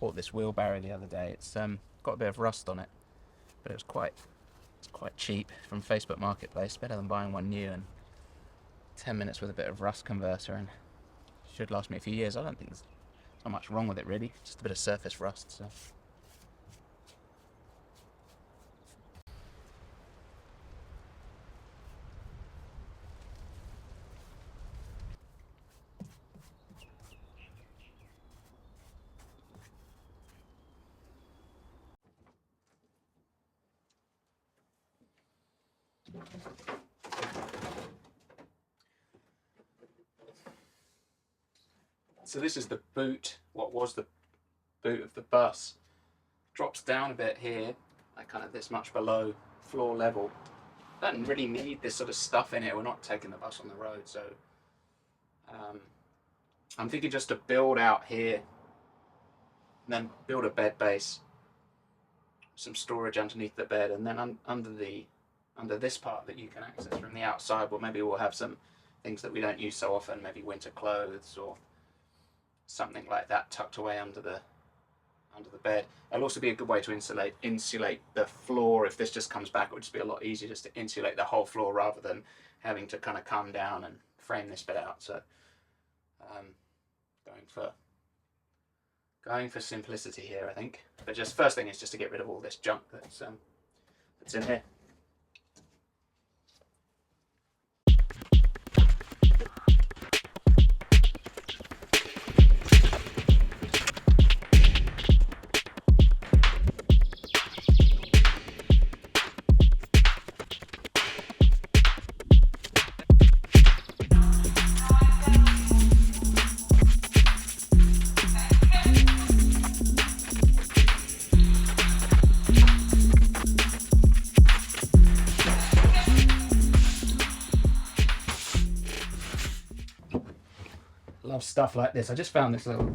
bought this wheelbarrow the other day. It's got a bit of rust on it, but it's quite cheap from Facebook Marketplace. Better than buying one new, and 10 minutes with a bit of rust converter, and should last me a few years. I don't think there's not much wrong with it really, just a bit of surface rust. So. So this is the boot, what was the boot of the bus. Drops down a bit here, like kind of this much below floor level. Don't really need this sort of stuff in it. We're not taking the bus on the road, so I'm thinking just to build out here, and then build a bed base, some storage underneath the bed, and then under this part that you can access from the outside, well, maybe we'll have some things that we don't use so often, maybe winter clothes or something like that tucked away under the bed. It'll also be a good way to insulate the floor. If this just comes back, it would just be a lot easier just to insulate the whole floor rather than having to kind of come down and frame this bit out. So going for simplicity here, I think. But just first thing is just to get rid of all this junk that's in here. Love stuff like this. I just found this little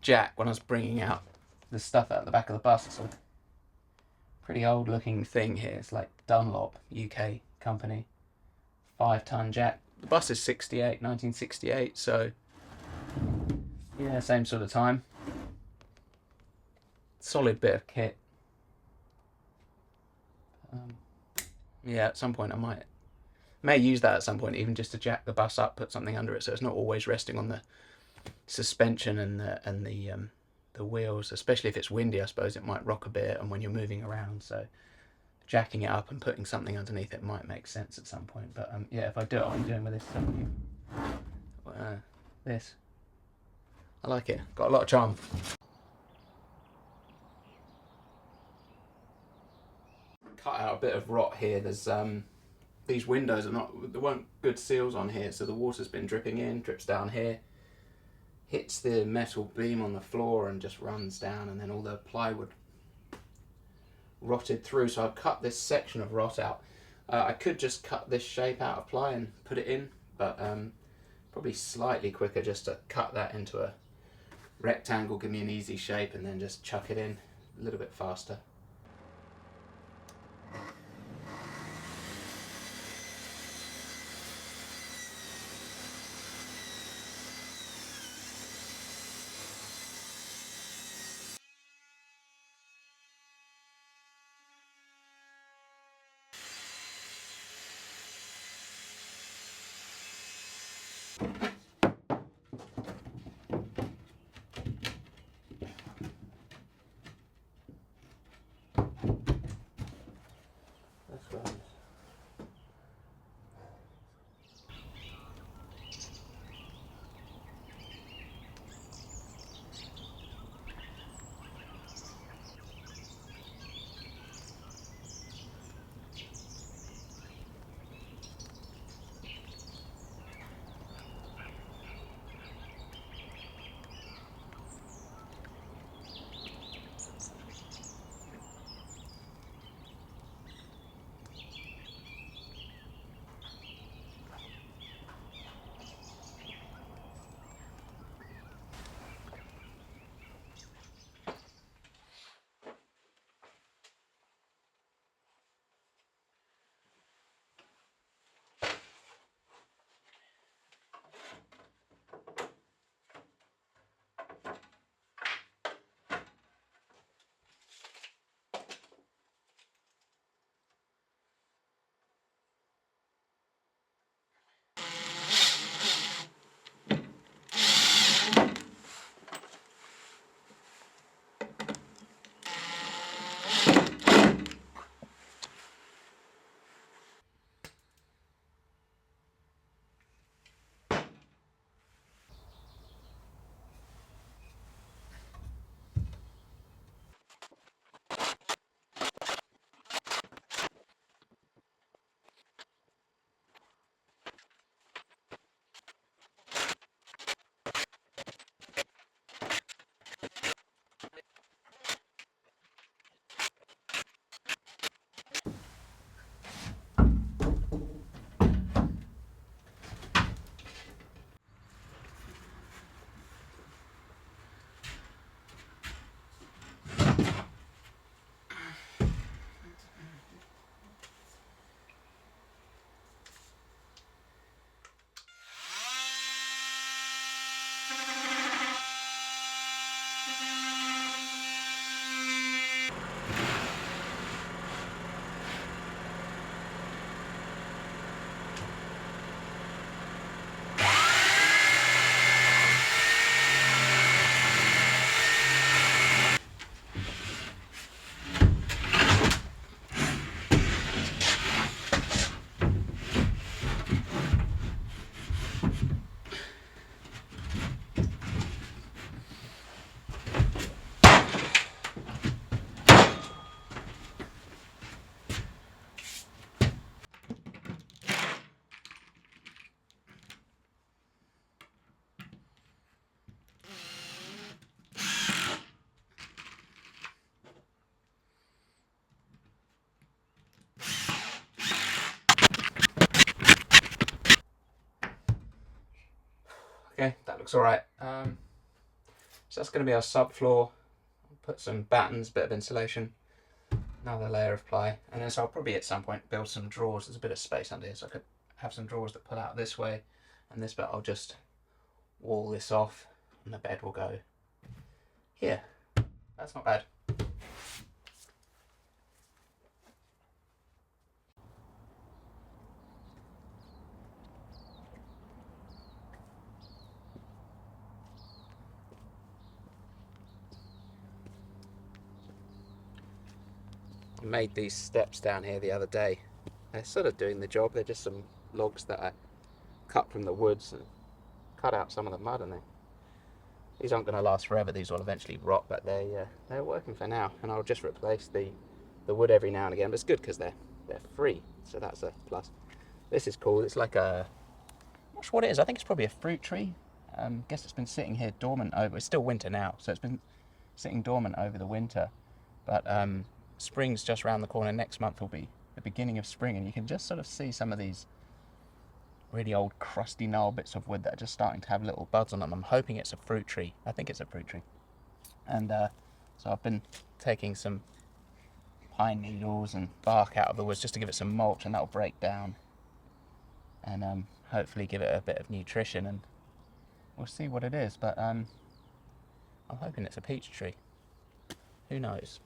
jack when I was bringing out the stuff out the back of the bus. It's a pretty old looking thing here. It's like Dunlop, UK company, 5-ton jack. The bus is 1968, so yeah, same sort of time. Solid bit of kit. Yeah, at some point I may use that at some point, even just to jack the bus up, put something under it, so it's not always resting on the suspension and the wheels. Especially if it's windy, I suppose it might rock a bit, and when you're moving around, so jacking it up and putting something underneath it might make sense at some point. But yeah, if I do it, I'm doing with this this. I like it. Got a lot of charm. Cut out a bit of rot here. There's these windows there weren't good seals on here, so the water's been dripping in, drips down here, hits the metal beam on the floor and just runs down, and then all the plywood rotted through. So I've cut this section of rot out. I could just cut this shape out of ply and put it in, but probably slightly quicker just to cut that into a rectangle, give me an easy shape, and then just chuck it in a little bit faster. looks alright. So that's going to be our subfloor. Put some battens, bit of insulation, another layer of ply, and then so I'll probably at some point build some drawers. There's a bit of space under here, so I could have some drawers that pull out this way, and this bit I'll just wall this off, and the bed will go here. That's not bad. I made these steps down here the other day. They're sort of doing the job. They're just some logs that I cut from the woods and cut out some of the mud, and these aren't going to last forever. These will eventually rot, but they're working for now. And I'll just replace the wood every now and again. But it's good because they're free, so that's a plus. This is cool. It's like a, I'm not sure what it is. I think it's probably a fruit tree. Guess it's been sitting here dormant over. It's still winter now, so it's been sitting dormant over the winter. But spring's just around the corner. Next month will be the beginning of spring, and you can just sort of see some of these really old crusty gnarled bits of wood that are just starting to have little buds on them. I'm hoping it's a fruit tree. I think it's a fruit tree. And so I've been taking some pine needles and bark out of the woods just to give it some mulch, and that'll break down and hopefully give it a bit of nutrition, and we'll see what it is. But I'm hoping it's a peach tree. Who knows?